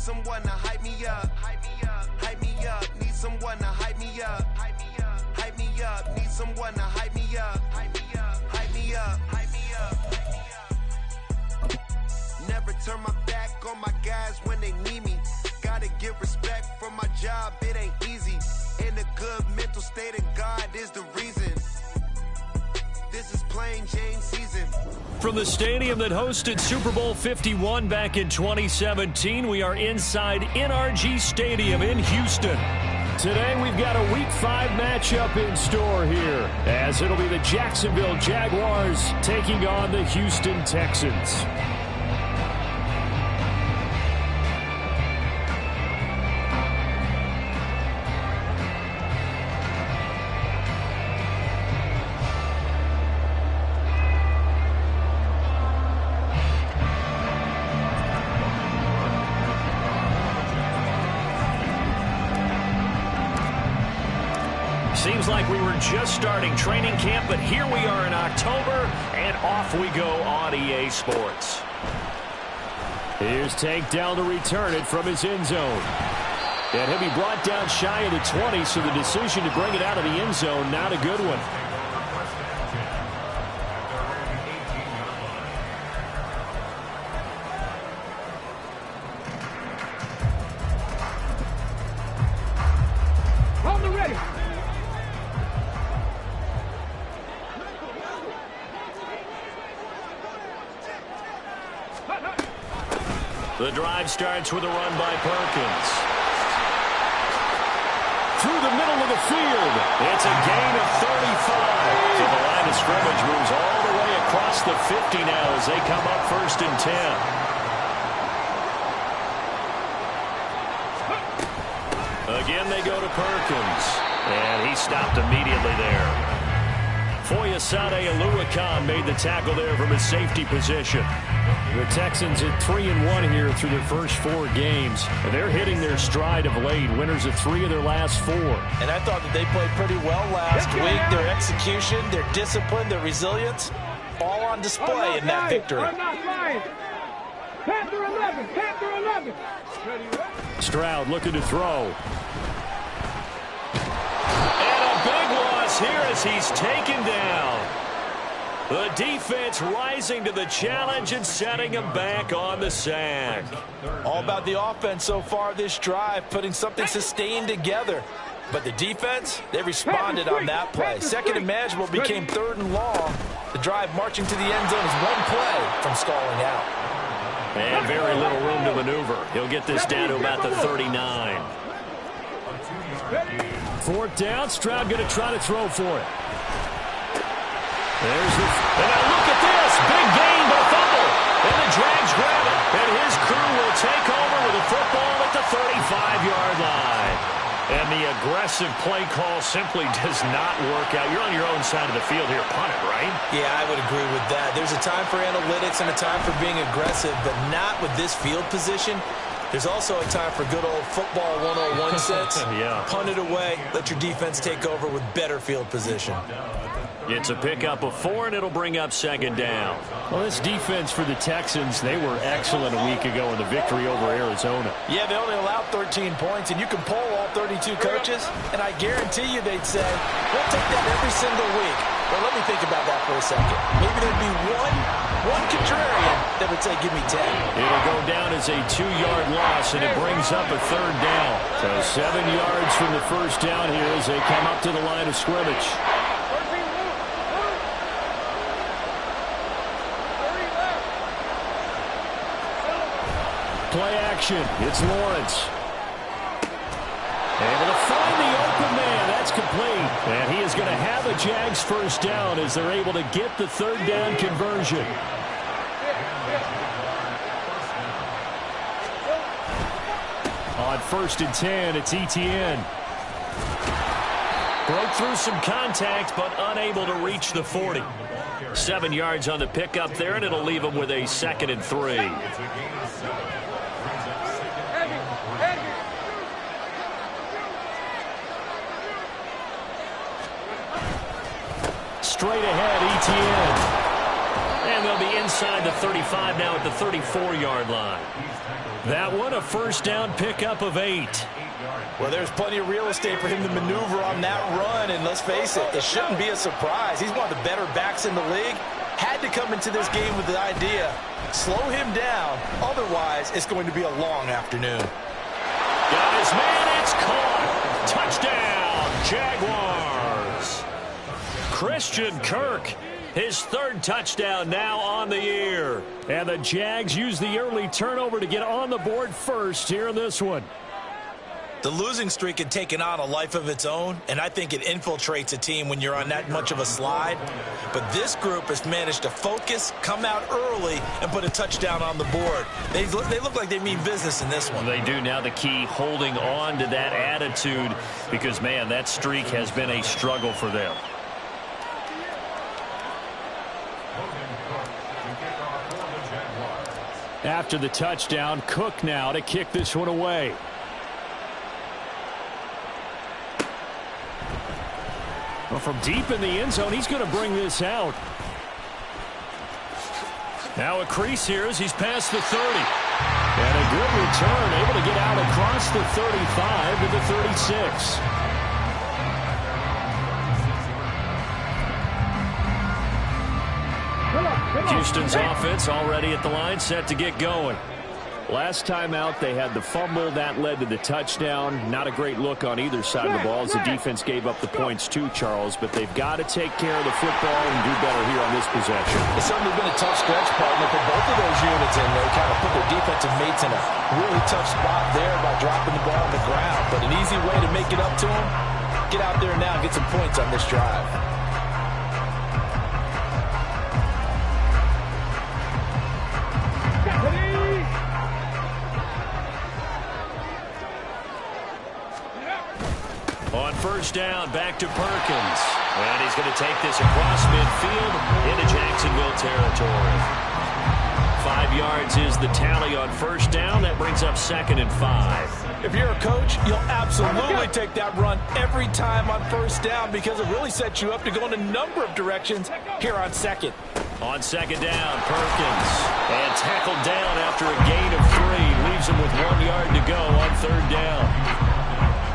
someone to hype me up. Hype me up. Hype me up. Need someone to hype me up. Hype me up. Hype me up. Need someone to hype me up. Hype me up. Hype me up. Hype me up. Hype me up. Never turn my back on my guys when they need me. Gotta give respect for my job, it ain't easy. In a good mental state, and God is the reason. This is plain Jane season. From the stadium that hosted Super Bowl 51 back in 2017, we are inside NRG Stadium in Houston. Today we've got a Week 5 matchup in store here, as it'll be the Jacksonville Jaguars taking on the Houston Texans. Seems like we were just starting training camp, but here we are in October, and off we go on EA Sports. Here's Tank down to return it from his end zone. And he'll be brought down shy of the 20, so the decision to bring it out of the end zone, not a good one. The drive starts with a run by Perkins. Through the middle of the field. It's a gain of 35. So the line of scrimmage moves all the way across the 50 now as they come up 1st and 10. Again, they go to Perkins. And he stopped immediately there. Foyesade Oluwakan made the tackle there from his safety position. The Texans at 3-1 here through their first 4 games. And they're hitting their stride of late, winners of 3 of their last 4. And I thought that they played pretty well last week. Their execution, their discipline, their resilience, all on display in that victory. Panther 11. Stroud looking to throw. And a big loss here as he's taken down. The defense rising to the challenge and setting him back on the sack. All about the offense so far this drive, putting something sustained together. But the defense, they responded on that play. Second and manageable became 3rd and long. The drive marching to the end zone is one play from stalling out. And very little room to maneuver. He'll get this down to about the 39. 4th down. Stroud going to try to throw for it. And now look at this. Big gain, but fumble. And the Jags grab it. And his crew will take over with a football at the 35-yard line. And the aggressive play call simply does not work out. You're on your own side of the field here. Punt it, right? Yeah, I would agree with that. There's a time for analytics and a time for being aggressive, but not with this field position. There's also a time for good old football 101 sense. Yeah. Punt it away. Let your defense take over with better field position. It's a pickup of 4, and it'll bring up 2nd down. Well, this defense for the Texans, they were excellent a week ago in the victory over Arizona. Yeah, they only allowed 13 points, and you can poll all 32 coaches, and I guarantee you they'd say, we'll take that every single week. Well, let me think about that for a second. Maybe there'd be one contrarian that would say, give me 10. It'll go down as a 2-yard loss, and it brings up a 3rd down. So 7 yards from the 1st down here as they come up to the line of scrimmage. Play action. It's Lawrence. Able to find the open man. That's complete. And he is going to have a Jags 1st down as they're able to get the 3rd down conversion. On 1st and 10, it's Etienne. Broke through some contact, but unable to reach the 40. 7 yards on the pickup there, and it'll leave him with a 2nd and 3. Straight ahead, Etienne. And they'll be inside the 35 now at the 34-yard line. That one, a first down pickup of 8. Well, there's plenty of real estate for him to maneuver on that run, and let's face it, it shouldn't be a surprise. He's one of the better backs in the league. Had to come into this game with the idea, slow him down, otherwise it's going to be a long afternoon. Got his man, it's caught. Touchdown, Jaguars. Christian Kirk, his third touchdown now on the year. And the Jags use the early turnover to get on the board first here in this one. The losing streak had taken on a life of its own, and I think it infiltrates a team when you're on that much of a slide. But this group has managed to focus, come out early, and put a touchdown on the board. They look like they mean business in this one. They do. Now the key, holding on to that attitude, because, man, that streak has been a struggle for them. After the touchdown, Cook now to kick this one away. Well, from deep in the end zone, he's going to bring this out. Now a crease here as he's past the 30. And a good return, able to get out across the 35 to the 36. Houston's offense already at the line, set to get going. Last time out, they had the fumble. That led to the touchdown. Not a great look on either side of the ball as the defense gave up the points too, Charles. But they've got to take care of the football and do better here on this possession. It's certainly been a tough stretch, partner, for both of those units, and they kind of put their defensive mates in a really tough spot there by dropping the ball on the ground. But an easy way to make it up to them, get out there now and get some points on this drive. On first down, back to Perkins. And he's going to take this across midfield into Jacksonville territory. 5 yards is the tally on first down. That brings up 2nd and 5. If you're a coach, you'll absolutely take that run every time on first down because it really sets you up to go in a number of directions here on second. On second down, Perkins. And tackled down after a gain of 3. Leaves him with 1 yard to go on third down.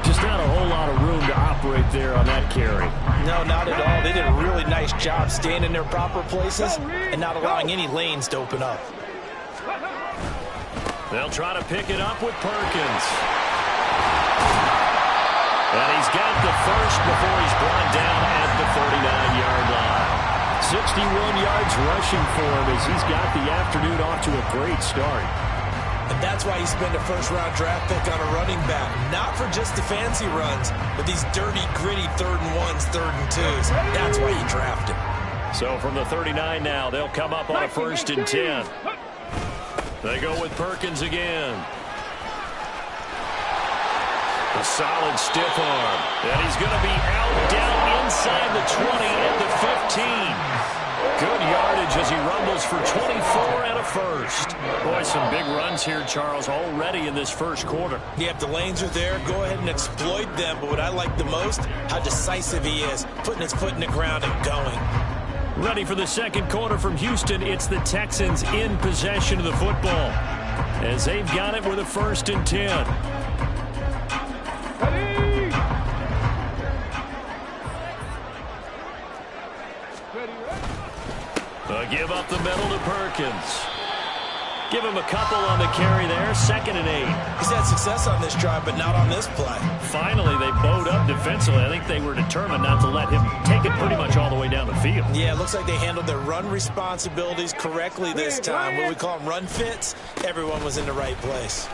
Just not a whole lot of room to operate there on that carry. No, not at all. They did a really nice job staying in their proper places and not allowing any lanes to open up. They'll try to pick it up with Perkins. And he's got the first before he's brought down at the 49-yard line. 61 yards rushing for him as he's got the afternoon off to a great start. And that's why you spend a first-round draft pick on a running back. Not for just the fancy runs, but these dirty, gritty 3rd and 1s, 3rd and 2s. That's why you draft him. So from the 39 now, they'll come up on a 1st and 10. They go with Perkins again. A solid stiff arm. And he's going to be out down inside the 20 at the 15. Good yardage as he rumbles for 24 and a first. Boy, some big runs here, Charles, already in this first quarter. Yeah, if the lanes are there, go ahead and exploit them. But what I like the most, how decisive he is, putting his foot in the ground and going. Ready for the second quarter from Houston. It's the Texans in possession of the football as they've got it with a 1st and 10. Give up the middle to Perkins. Give him a couple on the carry there. 2nd and 8. He's had success on this drive, but not on this play. Finally, they bowed up defensively. I think they were determined not to let him take it pretty much all the way down the field. Yeah, it looks like they handled their run responsibilities correctly this time. What we call them run fits, everyone was in the right place.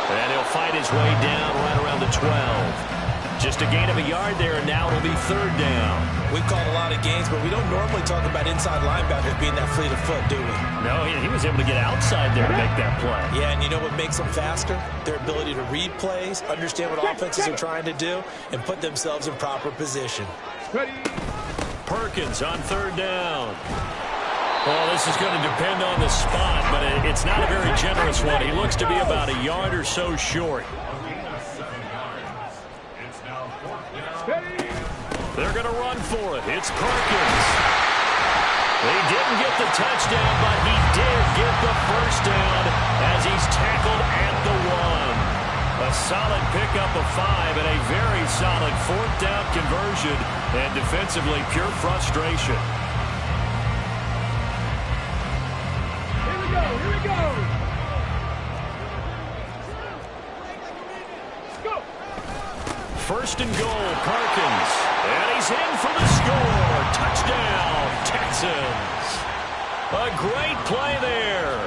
And he'll fight his way down right around the 12. Just a gain of a yard there, and now it'll be 3rd down. We've called a lot of games, but we don't normally talk about inside linebackers being that fleet of foot, do we? No, he was able to get outside there to make that play. Yeah, and you know what makes them faster? Their ability to read plays, understand what offenses are trying to do, and put themselves in proper position. Perkins on 3rd down. Well, this is going to depend on the spot, but it's not a very generous one. He looks to be about a yard or so short. They're going to run for it. It's Perkins. He didn't get the touchdown, but he did get the first down as he's tackled at the 1. A solid pickup of 5 and a very solid 4th down conversion, and defensively pure frustration. Here we go, here we go. Let's go. First and goal, Perkins. And he's in for the score. Touchdown, Texans. A great play there.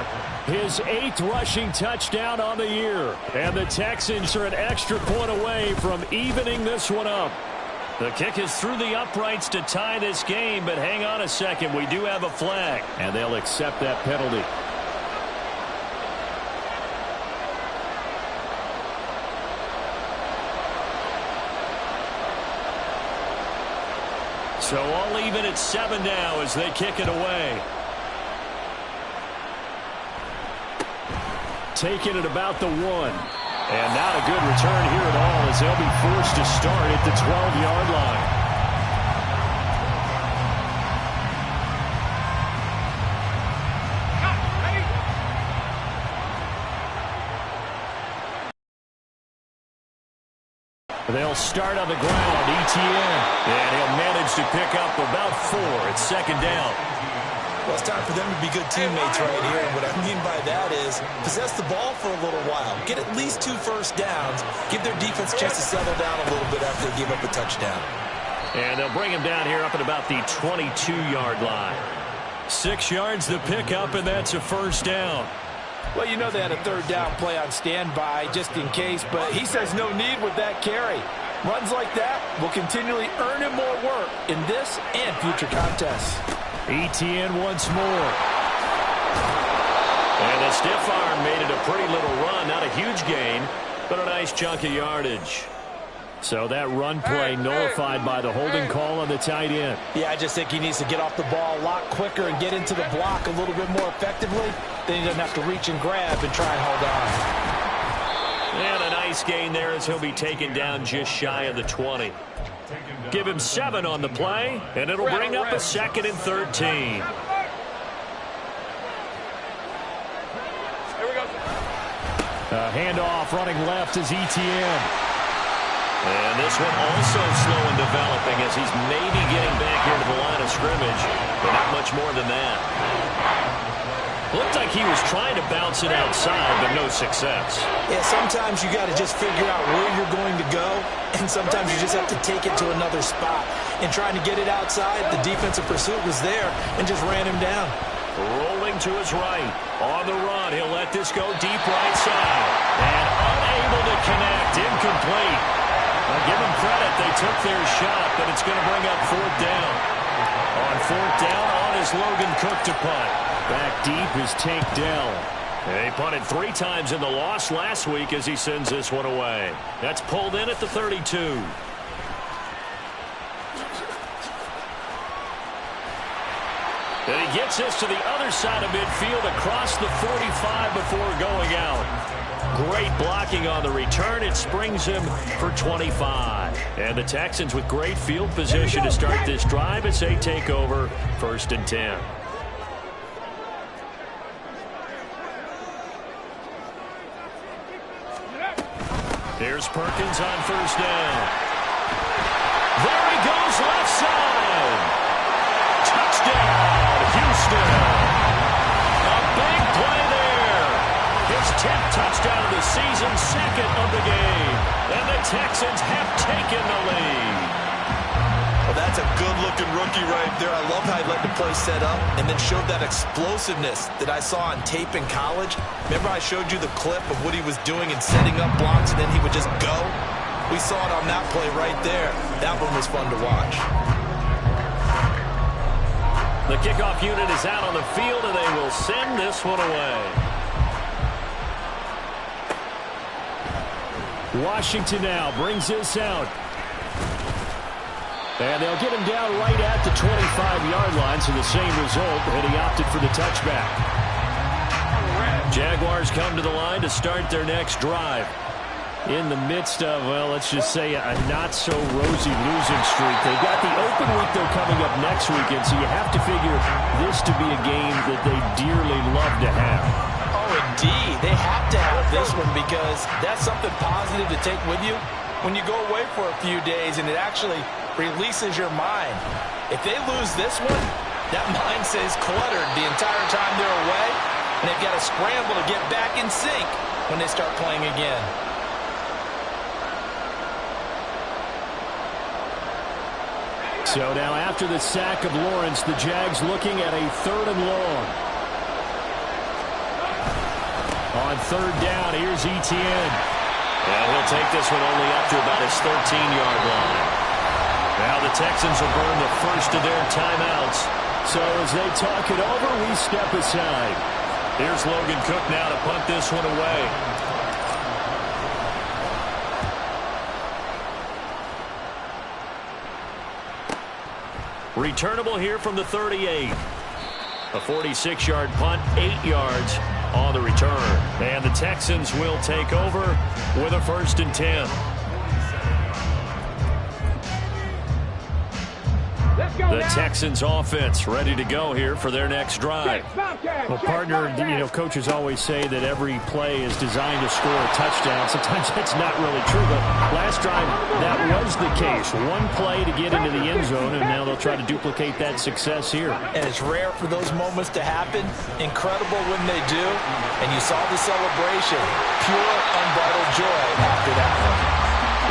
His 8th rushing touchdown on the year. And the Texans are an extra point away from evening this one up. The kick is through the uprights to tie this game, but hang on a second. We do have a flag, and they'll accept that penalty. So all even at 7 now as they kick it away. Taking it about the 1. And not a good return here at all as they'll be forced to start at the 12-yard line. They'll start on the ground, ETN. And he'll manage to pick up about 4 at 2nd down. Well, it's time for them to be good teammates right here. And what I mean by that is possess the ball for a little while. Get at least 2 first downs. Give their defense a chance to settle down a little bit after they give up a touchdown. And they'll bring him down here up at about the 22-yard line. 6 yards the pickup, and that's a first down. Well, you know they had a 3rd down play on standby just in case, but he says no need with that carry. Runs like that will continually earn him more work in this and future contests. ETN once more. And the stiff arm made it a pretty little run. Not a huge gain, but a nice chunk of yardage. So that run play nullified by the holding call on the tight end. Yeah, I just think he needs to get off the ball a lot quicker and get into the block a little bit more effectively. Then he doesn't have to reach and grab and try and hold on. And a nice gain there as he'll be taken down just shy of the 20. Give him 7 on the play, and it'll bring up a 2nd and 13. Handoff running left is ETN. And this one also slow in developing as he's maybe getting back here to the line of scrimmage, but not much more than that. Looked like he was trying to bounce it outside, but no success. Yeah, sometimes you got to just figure out where you're going to go, and sometimes you just have to take it to another spot. And trying to get it outside, the defensive pursuit was there and just ran him down. Rolling to his right. On the run, he'll let this go deep right side. And unable to connect, incomplete. Now give them credit, they took their shot, but it's going to bring up 4th down. On 4th down, on is Logan Cook to punt. Back deep is Tank Dell. He punted 3 times in the loss last week as he sends this one away. That's pulled in at the 32. And he gets this to the other side of midfield across the 45 before going out. Great blocking on the return. It springs him for 25. And the Texans with great field position to start this drive as they take over 1st and 10. Here's Perkins on 1st down. There he goes left side. Touchdown, Houston. A big play there. His 10th touchdown of the season, 2nd of the game. And the Texans have taken the lead. Well, that's a good-looking rookie right there. I love how he let the play set up and then showed that explosiveness that I saw on tape in college. Remember I showed you the clip of what he was doing and setting up blocks, and then he would just go? We saw it on that play right there. That one was fun to watch. The kickoff unit is out on the field, and they will send this one away. Washington now brings this out. And they'll get him down right at the 25-yard line, so the same result, and he opted for the touchback. Jaguars come to the line to start their next drive. in the midst of, well, let's just say a not-so-rosy losing streak. They've got the open week, though, coming up next weekend, so you have to figure this to be a game that they dearly love to have. Oh, indeed. They have to have this one because that's something positive to take with you when you go away for a few days, and it actually releases your mind. If they lose this one, that mind stays cluttered the entire time they're away, and they've got to scramble to get back in sync when they start playing again. So now after the sack of Lawrence, the Jags looking at a 3rd and long. On 3rd down, here's Etienne. And he'll take this one only up to about his 13-yard line. Now the Texans will burn the first of their timeouts. So as they talk it over, we step aside. Here's Logan Cook now to punt this one away. Returnable here from the 38. A 46-yard punt, 8 yards on the return. And the Texans will take over with a 1st and 10. The Texans offense ready to go here for their next drive. Well, partner, coaches always say that every play is designed to score a touchdown. Sometimes that's not really true, but last drive that was the case. One play to get into the end zone, and now they'll try to duplicate that success here. And it's rare for those moments to happen. Incredible when they do. And you saw the celebration. Pure, unbridled joy after that one.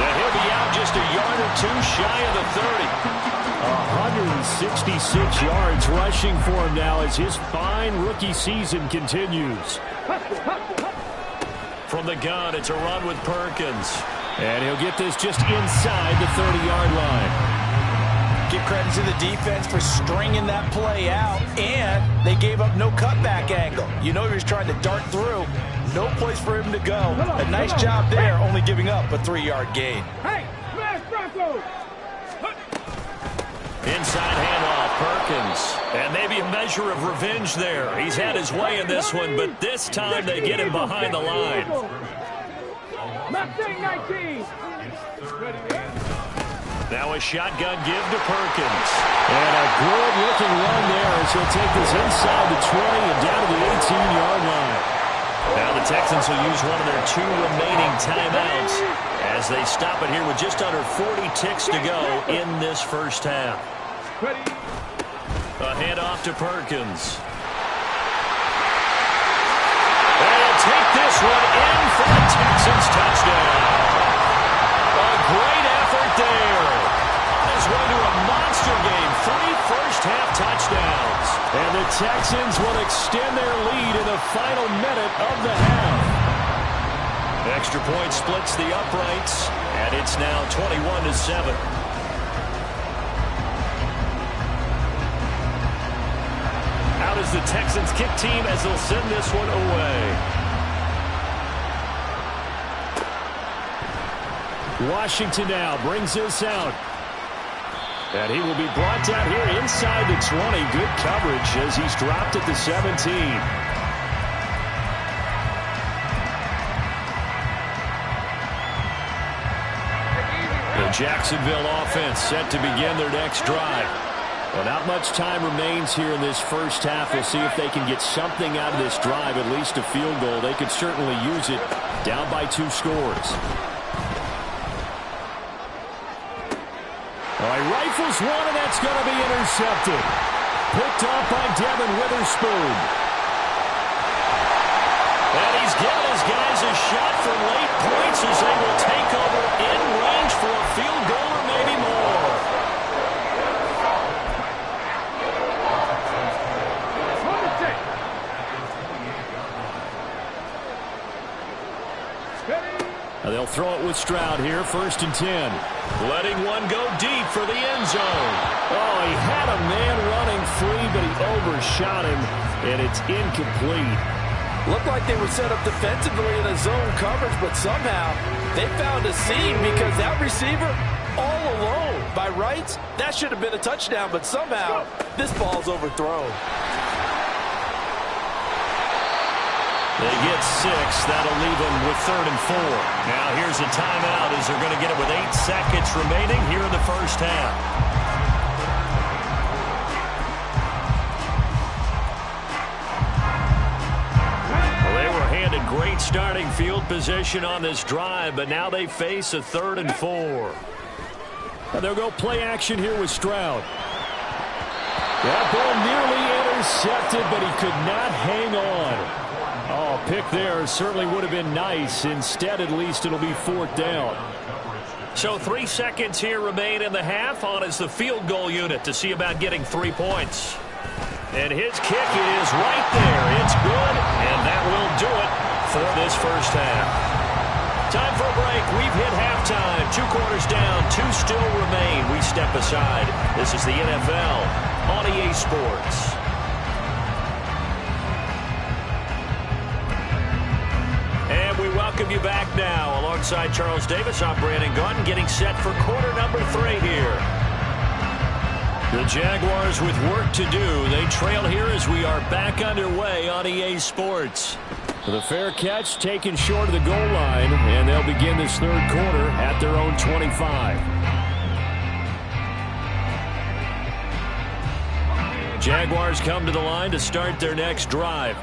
Yeah, he'll be out just a yard or two shy of the 30. 166 yards rushing for him now as his fine rookie season continues. From the gun, it's a run with Perkins. And he'll get this just inside the 30-yard line. Give credit to the defense for stringing that play out, and they gave up no cutback angle. You know he was trying to dart through. No place for him to go. A nice job there, only giving up a 3-yard gain. Hey, smash Broncos! Inside handoff, Perkins. And maybe a measure of revenge there. He's had his way in this one, but this time they get him behind the line. Mustang 19. Now a shotgun give to Perkins. And a good-looking run there as he'll take this inside the 20 and down to the 18-yard line. Now the Texans will use one of their 2 remaining timeouts as they stop it here with just under 40 ticks to go in this first half. A handoff to Perkins. And take this one in for the Texans touchdown. A great effort there. This one to a monster game. 3 first-half touchdowns. And the Texans will extend their lead in the final minute of the half. Extra point splits the uprights, and it's now 21-7. Out is the Texans kick team as they'll send this one away. Washington now brings this out. And he will be brought down here inside the 20. Good coverage as he's dropped at the 17. The Jacksonville offense set to begin their next drive. Well, not much time remains here in this first half. We'll see if they can get something out of this drive, at least a field goal. They could certainly use it down by 2 scores. All right, rifles one, and that's going to be intercepted. Picked off by Devin Witherspoon. And he's given his guys a shot for late points as they will take over in range for a field goal or maybe more. They'll throw it with Stroud here, 1st and 10. Letting one go deep for the end zone. Oh, he had a man running free, but he overshot him, and it's incomplete. Looked like they were set up defensively in a zone coverage, but somehow they found a seam because that receiver all alone. By rights, that should have been a touchdown, but somehow this ball's overthrown. They get 6. That'll leave them with 3rd and 4. Now here's a timeout as they're going to get it with 8 seconds remaining here in the first half. Great starting field position on this drive, but now they face a 3rd and 4. And they'll go play action here with Stroud. That ball nearly intercepted, but he could not hang on. Oh, pick there certainly would have been nice. Instead, at least it'll be 4th down. So 3 seconds here remain in the half on as the field goal unit to see about getting 3 points. And his kick is right there. It's good, and that will do it for this first half. Time for a break. We've hit halftime. 2 quarters down. 2 still remain. We step aside. This is the NFL on EA Sports. And we welcome you back now. Alongside Charles Davis, I'm Brandon Gaudin, getting set for quarter number 3 here. The Jaguars with work to do. They trail here as we are back underway on EA Sports. The fair catch taken short of the goal line, and they'll begin this 3rd quarter at their own 25. Jaguars come to the line to start their next drive.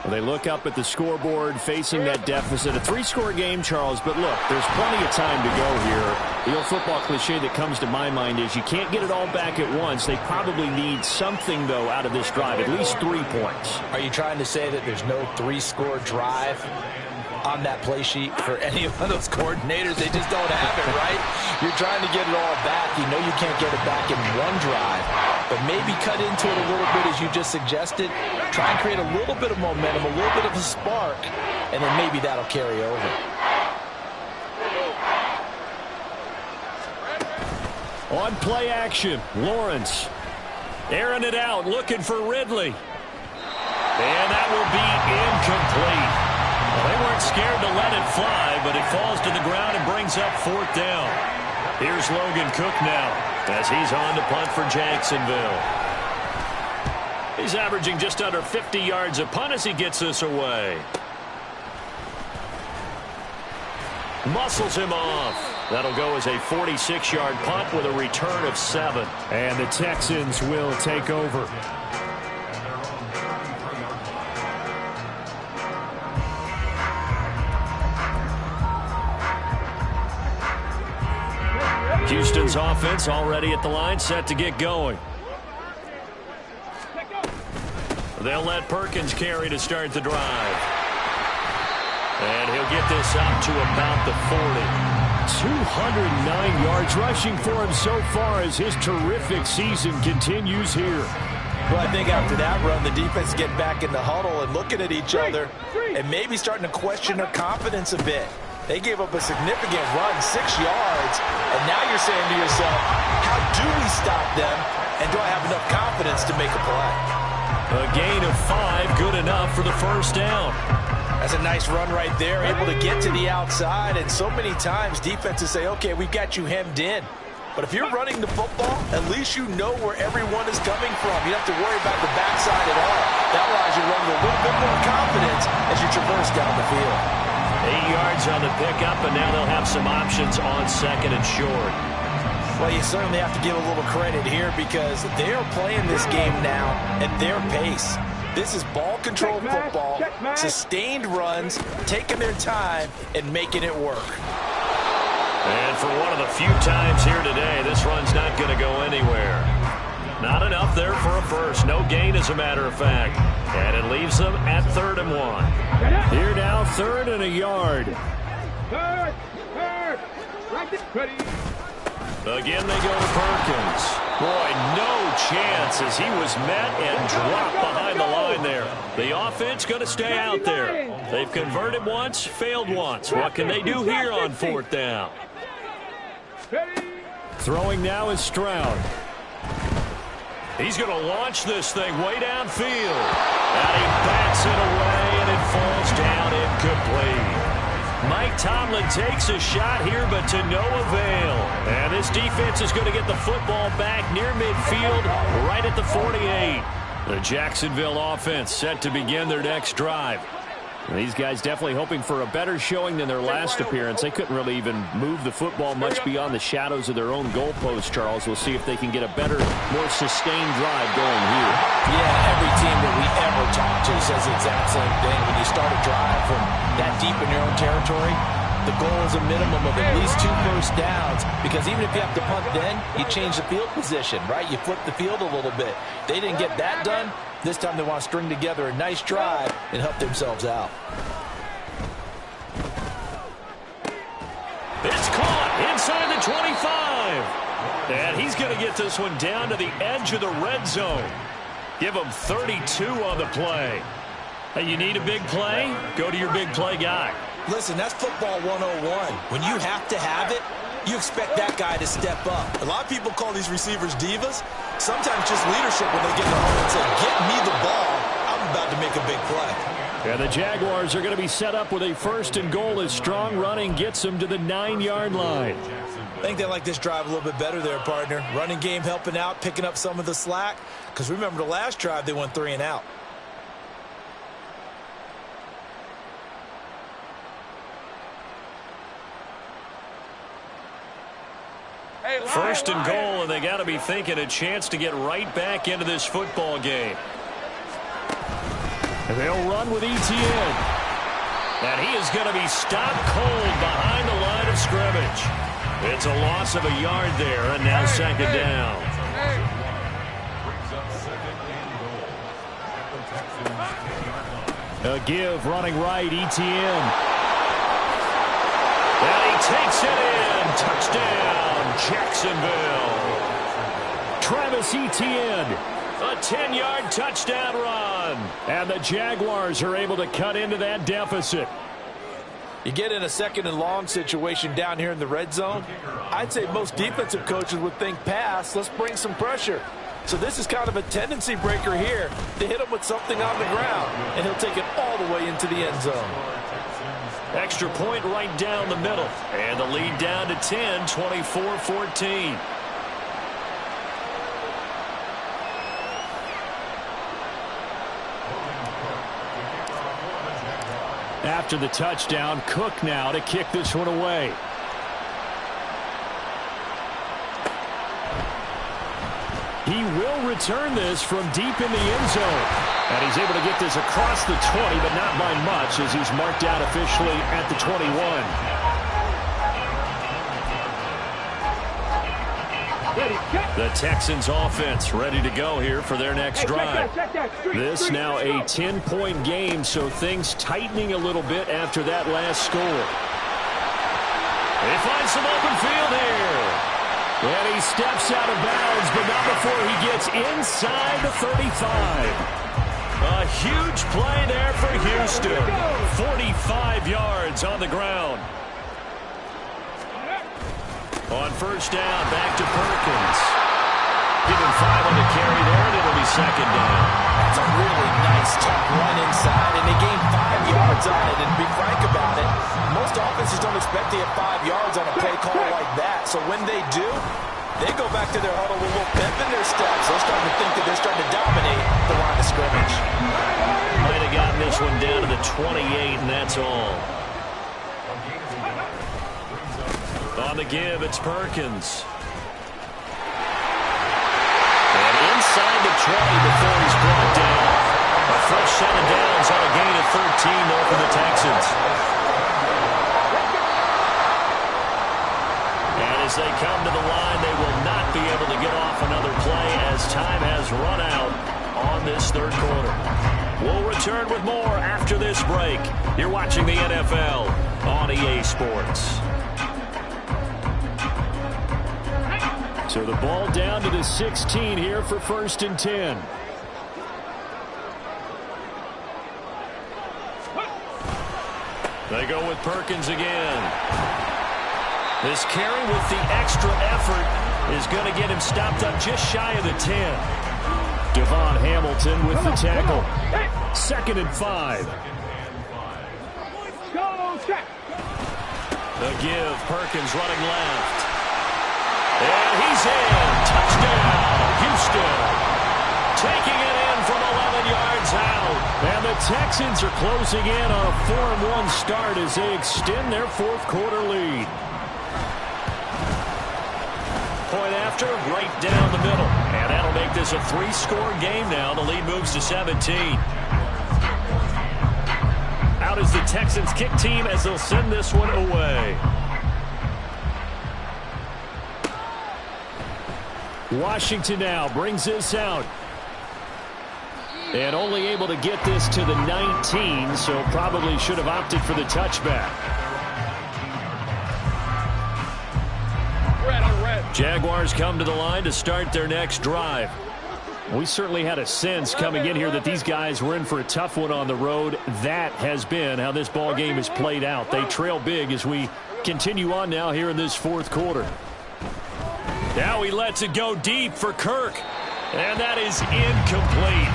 Well, they look up at the scoreboard facing that deficit. A 3-score game, Charles, but look, there's plenty of time to go here. The old football cliche that comes to my mind is you can't get it all back at once. They probably need something, though, out of this drive, at least 3 points. Are you trying to say that there's no 3-score drive on that play sheet for any of those coordinators? They just don't have it, right? You're trying to get it all back. You know you can't get it back in one drive, but maybe cut into it a little bit as you just suggested. Try and create a little bit of momentum, a little bit of a spark, and then maybe that'll carry over. On play action, Lawrence airing it out, looking for Ridley. And that will be incomplete. Well, they weren't scared to let it fly, but it falls to the ground and brings up 4th down. Here's Logan Cook now as he's on to punt for Jacksonville. He's averaging just under 50 yards a punt as he gets this away. Muscles him off. That'll go as a 46-yard punt with a return of 7. And the Texans will take over. Houston's offense already at the line, set to get going. They'll let Perkins carry to start the drive. And he'll get this out to about the 40. 209 yards rushing for him so far as his terrific season continues here. Well, I think after that run, the defense get back in the huddle and looking at each other and maybe starting to question their confidence a bit. They gave up a significant run, 6 yards, and now you're saying to yourself, how do we stop them, and do I have enough confidence to make a play? A gain of 5, good enough for the first down. That's a nice run right there, able to get to the outside, and so many times defenses say, okay, we've got you hemmed in. But if you're running the football, at least you know where everyone is coming from. You don't have to worry about the backside at all. That allows you to run with a little bit more confidence as you traverse down the field. 8 yards on the pickup, and now they'll have some options on 2nd and short. Well, you certainly have to give a little credit here because they're playing this game now at their pace. This is ball control football, sustained runs, taking their time, and making it work. And for one of the few times here today, this run's not going to go anywhere. Not enough there for a first. No gain, as a matter of fact. And it leaves them at 3rd and 1. Here now, 3rd and a yard. Third. Ready. Again, they go to Perkins. Boy, no chance as he was met and dropped behind the line there. The offense going to stay out there. They've converted once, failed once. What can they do here on 4th down? Throwing now is Stroud. He's going to launch this thing way downfield. And he backs it away, and it falls down incomplete. Mike Tomlin takes a shot here, but to no avail. And this defense is going to get the football back near midfield, right at the 48. The Jacksonville offense set to begin their next drive. These guys definitely hoping for a better showing than their last appearance. They couldn't really even move the football much beyond the shadows of their own goalpost, Charles. We'll see if they can get a better, more sustained drive going here. Yeah, every team that we ever talk to says the exact same thing. When you start a drive from that deep in your own territory, the goal is a minimum of at least 2 first downs, because even if you have to punt then, you change the field position, right? You flip the field a little bit. They didn't get that done. This time they want to string together a nice drive and help themselves out. It's caught inside the 25. And he's going to get this one down to the edge of the red zone. Give him 32 on the play. Hey, you need a big play? Go to your big play guy. Listen, that's football 101. When you have to have it, you expect that guy to step up. A lot of people call these receivers divas. Sometimes just leadership when they get in the hole and say, get me the ball. I'm about to make a big play. And the Jaguars are going to be set up with a 1st and goal as strong running gets them to the 9-yard line. I think they like this drive a little bit better there, partner. Running game helping out, picking up some of the slack. Because remember the last drive, they went 3 and out. First and goal, and they got to be thinking a chance to get right back into this football game. And they'll run with Etienne. And he is going to be stopped cold behind the line of scrimmage. It's a loss of a yard there, and now 2nd down. A give running right, Etienne. And he takes it in. Touchdown, Jacksonville. Travis Etienne, a 10-yard touchdown run. And the Jaguars are able to cut into that deficit. You get in a 2nd and long situation down here in the red zone. I'd say most defensive coaches would think pass. Let's bring some pressure. So this is kind of a tendency breaker here to hit him with something on the ground. And he'll take it all the way into the end zone. Extra point right down the middle. And the lead down to 10, 24-14. After the touchdown, Cook now to kick this one away. He will return this from deep in the end zone. And he's able to get this across the 20, but not by much, as he's marked out officially at the 21. The Texans offense ready to go here for their next drive. This now a 10-point game, so things tightening a little bit after that last score. They find some open field here. And he steps out of bounds, but not before he gets inside the 35. A huge play there for Houston. 45 yards on the ground. On 1st down, back to Perkins. Give him 5 on the carry there, and it'll be 2nd down. That's a really nice, tough run inside, and they gained 5 yards on it. And to be frank about it, most offenses don't expect to get 5 yards on a play call like that. So when they do, they go back to their huddle with a little pep in their steps. They're starting to think that they're starting to dominate the line of scrimmage. Might have gotten this one down to the 28, and that's all. On the give, it's Perkins. And inside the 20 before he's brought down. A fresh set of downs on a gain of 13 there for the Texans. And as they come to the line, they will not be able to get off another play as time has run out on this 3rd quarter. We'll return with more after this break. You're watching the NFL on EA Sports. So the ball down to the 16 here for 1st and 10. They go with Perkins again. This carry with the extra effort is going to get him stopped up just shy of the 10. Devon Hamilton with the tackle. 2nd and 5. The give, Perkins running left. And he's in. Touchdown, Houston. Taking it in from 11 yards out. And the Texans are closing in on a 4-1 start as they extend their fourth quarter lead. Point after, right down the middle. And that'll make this a 3-score game now. The lead moves to 17. Out is the Texans kick team as they'll send this one away. Washington now brings this out. And only able to get this to the 19, so probably should have opted for the touchback. Jaguars come to the line to start their next drive. We certainly had a sense coming in here that these guys were in for a tough one on the road. That has been how this ball game has played out. They trail big as we continue on now here in this fourth quarter. Now he lets it go deep for Kirk. And that is incomplete.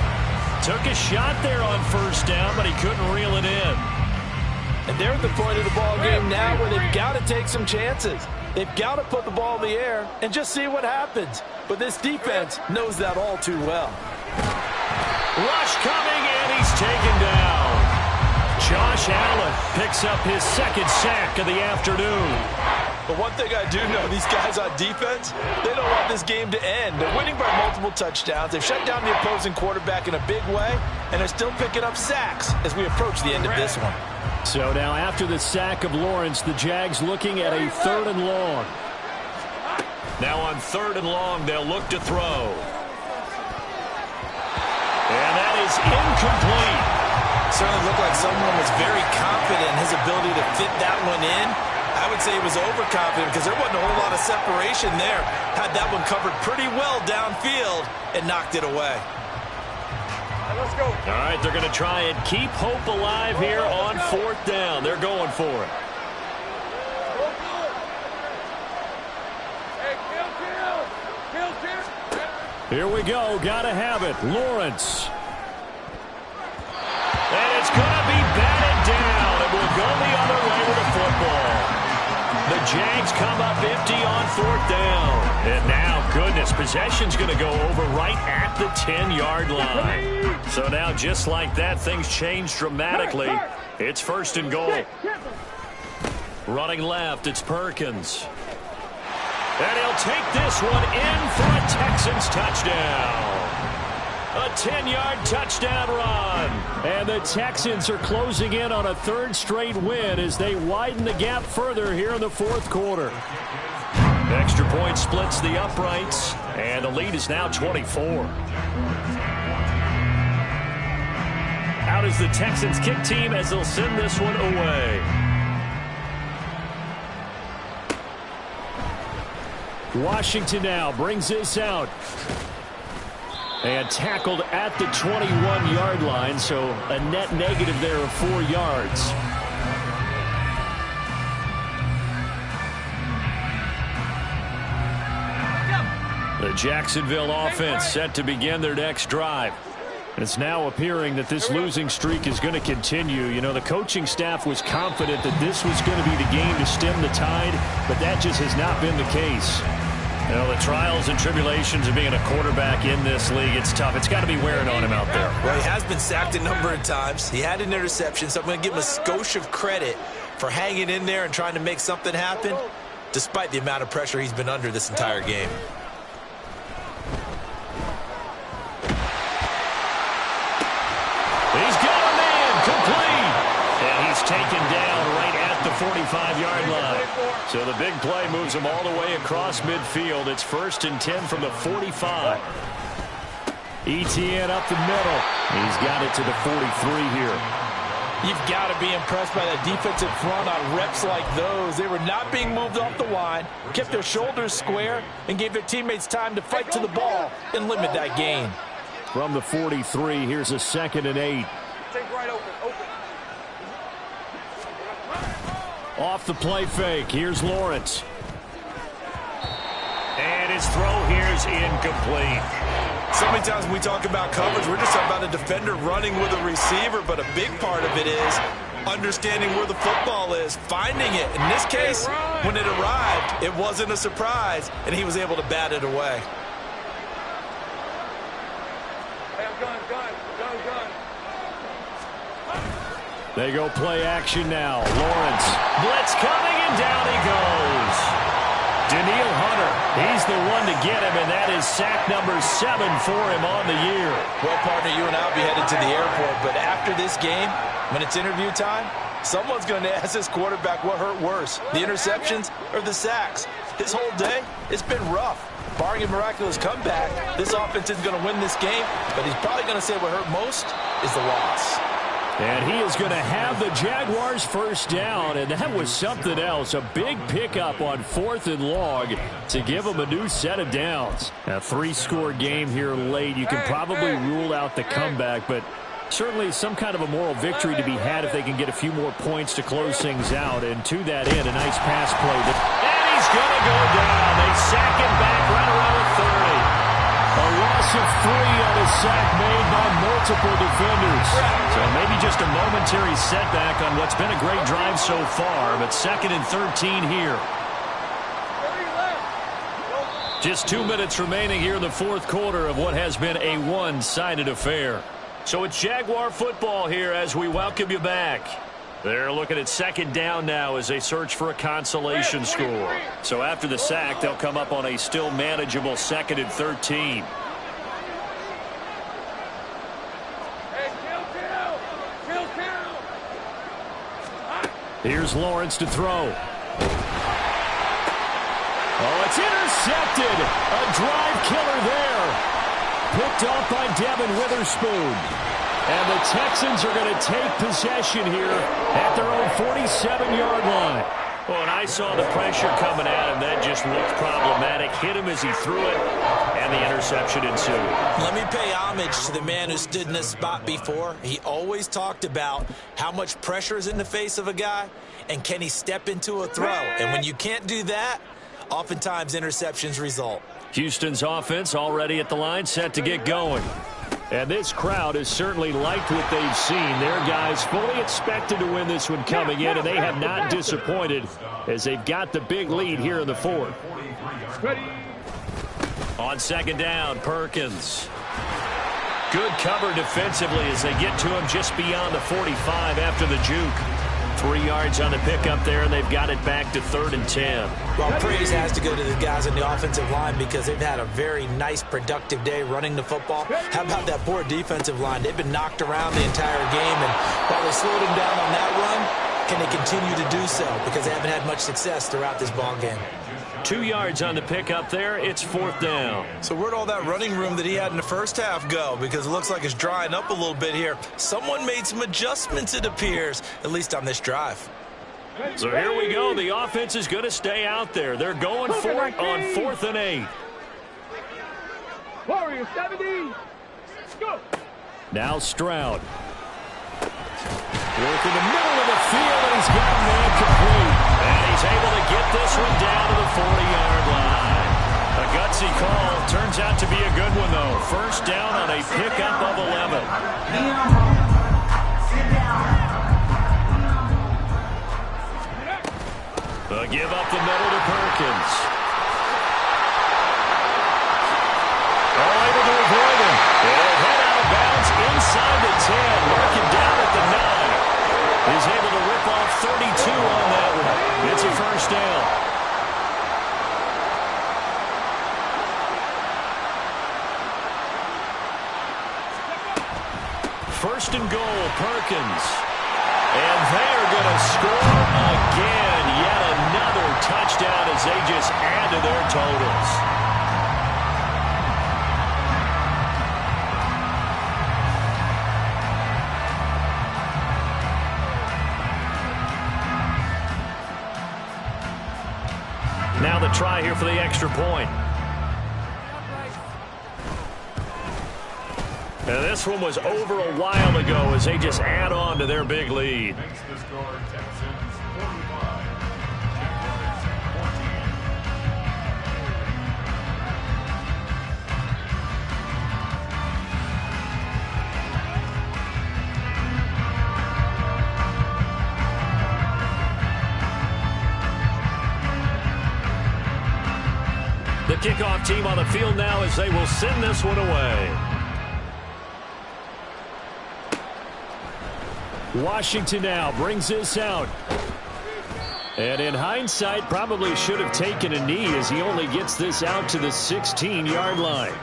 Took a shot there on first down, but he couldn't reel it in. And they're at the point of the ball game now where they've got to take some chances. They've got to put the ball in the air and just see what happens. But this defense knows that all too well. Rush coming, and he's taken down. Josh Allen picks up his second sack of the afternoon. But one thing I do know, these guys on defense, they don't want this game to end. They're winning by multiple touchdowns. They've shut down the opposing quarterback in a big way, and they're still picking up sacks as we approach the end of this one. So now after the sack of Lawrence, the Jags looking at a 3rd and long. Now on 3rd and long, they'll look to throw. And that is incomplete. Certainly looked like someone was very confident in his ability to fit that one in. I would say he was overconfident because there wasn't a whole lot of separation there. Had that one covered pretty well downfield and knocked it away. Let's go. All right, they're going to try and keep hope alive here on 4th down. They're going for it. Here we go. Got to have it. Lawrence. And it's going to be batted down. It will go the other way with the football. The Jags come up empty on 4th down. And now, goodness, possession's going to go over right at the 10-yard line. So now, just like that, things change dramatically. It's 1st and goal. Running left, it's Perkins. And he'll take this one in for a Texans touchdown. A 10-yard touchdown run. And the Texans are closing in on a 3rd straight win as they widen the gap further here in the 4th quarter. Extra point splits the uprights, and the lead is now 24. Out is the Texans kick team as they'll send this one away. Washington now brings this out. And tackled at the 21-yard line, so a net negative there of 4 yards. The Jacksonville offense set to begin their next drive. And it's now appearing that this losing streak is going to continue. You know, the coaching staff was confident that this was going to be the game to stem the tide, but that just has not been the case. You know, the trials and tribulations of being a quarterback in this league, it's tough. It's got to be wearing on him out there. Well, he has been sacked a number of times. He had an interception, so I'm going to give him a skosh of credit for hanging in there and trying to make something happen, despite the amount of pressure he's been under this entire game. He's got a man complete. And he's taken down right at the 45-yard line. So the big play moves him all the way across midfield. It's 1st and 10 from the 45. ETN up the middle. He's got it to the 43 here. You've got to be impressed by that defensive front on reps like those. They were not being moved off the line, kept their shoulders square, and gave their teammates time to fight to the ball and limit that gain. From the 43, here's a 2nd and 8. Take right open. Off the play fake, here's Lawrence. And his throw here is incomplete. So many times when we talk about coverage, we're just talking about a defender running with a receiver, but a big part of it is understanding where the football is, finding it. In this case, when it arrived, it wasn't a surprise, and he was able to bat it away. Hey, gun. They go play action now. Lawrence. Blitz coming, and down he goes. Daniil Hunter, he's the one to get him, and that is sack number 7 for him on the year. Well, partner, you and I will be headed to the airport, but after this game, when it's interview time, someone's going to ask this quarterback what hurt worse, the interceptions or the sacks. His whole day, it's been rough. Barring a miraculous comeback, this offense is going to win this game, but he's probably going to say what hurt most is the loss. And he is going to have the Jaguars first down, and that was something else. A big pickup on 4th and long to give them a new set of downs. A 3-score game here late. You can probably rule out the comeback, but certainly some kind of a moral victory to be had if they can get a few more points to close things out. And to that end, a nice pass play. And he's going to go down. They sack him back right around the 30. A loss of 3 on a sack made by multiple defenders. So maybe just a momentary setback on what's been a great drive so far, but 2nd and 13 here. Just 2 minutes remaining here in the 4th quarter of what has been a one-sided affair. So it's Jaguar football here as we welcome you back. They're looking at 2nd down now as they search for a consolation score. So after the sack, they'll come up on a still manageable 2nd and 13. Here's Lawrence to throw. Oh, it's intercepted. A drive killer there. Picked off by Devin Witherspoon. And the Texans are going to take possession here at their own 47-yard line. Well, and I saw the pressure coming at him. That just looked problematic. Hit him as he threw it, and the interception ensued. Let me pay homage to the man who stood in this spot before. He always talked about how much pressure is in the face of a guy, and can he step into a throw. And when you can't do that, oftentimes interceptions result. Houston's offense already at the line, set to get going. And this crowd has certainly liked what they've seen. Their guys fully expected to win this one coming in, and they have not disappointed as they've got the big lead here in the 4th. On 2nd down, Perkins. Good cover defensively as they get to him just beyond the 45 after the juke. 3 yards on the pickup there, and they've got it back to 3rd and 10. Well, praise has to go to the guys on the offensive line because they've had a very nice, productive day running the football. How about that poor defensive line? They've been knocked around the entire game, and while they slowed him down on that run, can they continue to do so? Because they haven't had much success throughout this ball game. 2 yards on the pickup there. It's 4th down. So where'd all that running room that he had in the first half go? Because it looks like it's drying up a little bit here. Someone made some adjustments, it appears, at least on this drive. So here we go. The offense is going to stay out there. They're going for it on 4th and 8. Warrior 70. Go. Now Stroud. Work in the middle of the field, and he's got a man complete. And he's able to get this one down to the 40-yard line. A gutsy call. Turns out to be a good one, though. First down on a pickup of 11. A give up the middle to Perkins. Oh, able to avoid him. It'll head out of bounds inside the 10. Marking down at the 9. He's able to rip off 32 on that one. It's a first down. First and goal, Perkins. And they're going to score again. Yet another touchdown as they just add to their totals. Now the try here for the extra point. And this one was over a while ago as they just add on to their big lead. The kickoff team on the field now as they will send this one away. Washington now brings this out. And in hindsight, probably should have taken a knee as he only gets this out to the 16-yard line.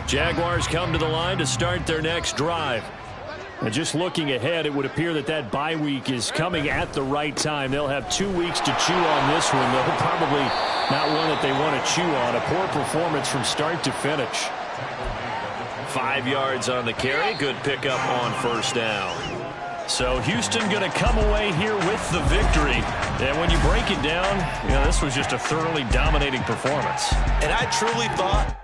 Jaguars come to the line to start their next drive. And just looking ahead, it would appear that that bye week is coming at the right time. They'll have 2 weeks to chew on this one, though probably not one that they want to chew on. A poor performance from start to finish. 5 yards on the carry. Good pickup on first down. So Houston going to come away here with the victory. And when you break it down, this was just a thoroughly dominating performance. And I truly thought